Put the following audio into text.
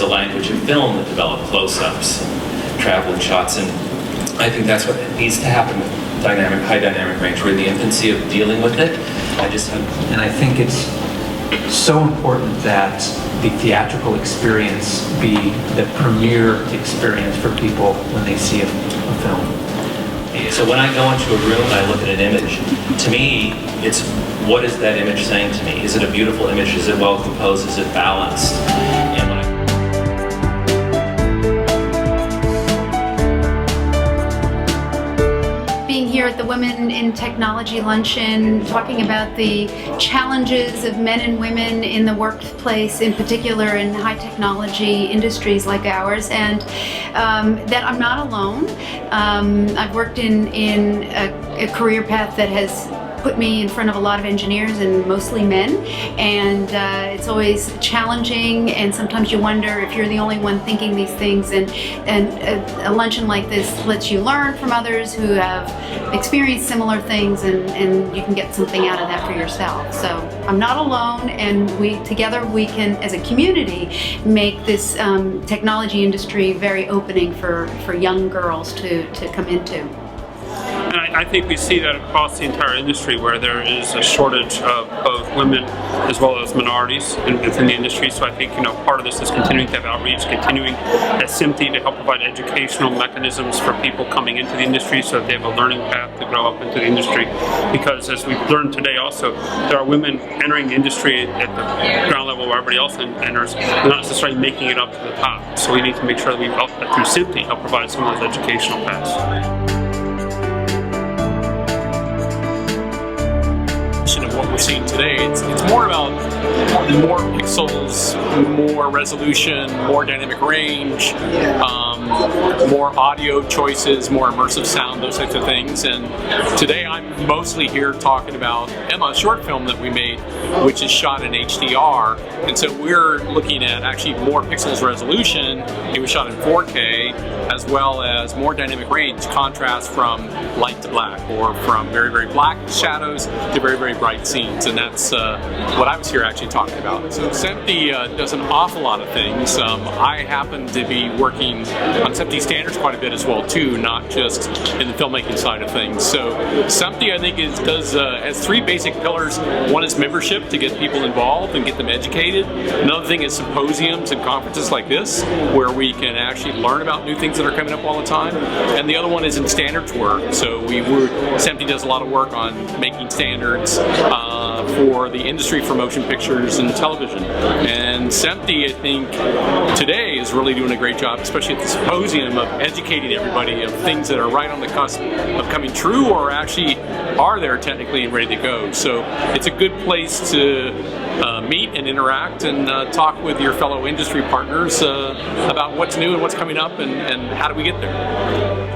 language of film that develop close-ups, traveling shots, and I think that's what needs to happen with high dynamic range. We're in the infancy of dealing with it. And I think it's so important that the theatrical experience be the premier experience for people when they see a film. So when I go into a room and I look at an image, to me, it's what is that image saying to me? Is it a beautiful image? Is it well composed? Is it balanced? And when here at the Women in Technology Luncheon, talking about the challenges of men and women in the workplace, in particular in high technology industries like ours, and that I'm not alone. I've worked in a career path that has put me in front of a lot of engineers and mostly men, and it's always challenging, and sometimes you wonder if you're the only one thinking these things, and a luncheon like this lets you learn from others who have experienced similar things, and you can get something out of that for yourself. So I'm not alone, and together we can, as a community, make this technology industry very opening for young girls to come into. And I think we see that across the entire industry, where there is a shortage of both women as well as minorities within the industry. So I think, part of this is continuing to have outreach, continuing as SMPTE to help provide educational mechanisms for people coming into the industry so that they have a learning path to grow up into the industry. Because as we've learned today also, there are women entering the industry at the ground level where everybody else enters, they're not necessarily making it up to the top. So we need to make sure that we help, through SMPTE, help provide some of those educational paths. Of what we're seeing today, it's more about more pixels, more resolution, more dynamic range, more audio choices, more immersive sound, those types of things. And today I'm mostly here talking about Emma, a short film that we made, which is shot in HDR. And so we're looking at actually more pixels resolution. It was shot in 4K, as well as more dynamic range, contrast from light to black, or from very, very black shadows to very, very bright scenes. And that's what I was here actually talking about. So SMPTE does an awful lot of things. I happen to be working on SMPTE standards quite a bit as well too, not just in the filmmaking side of things. So SMPTE, I think, has three basic pillars. One is membership, to get people involved and get them educated. Another thing is symposiums and conferences like this, where we can actually learn about new things that are coming up all the time. And the other one is in standards work. So SMPTE does a lot of work on making standards for the industry for motion pictures and television. And SMPTE, I think, today is really doing a great job, especially at the symposium, of educating everybody of things that are right on the cusp of coming true, or actually are there technically and ready to go. So it's a good place to meet and interact and talk with your fellow industry partners about what's new and what's coming up, and how do we get there.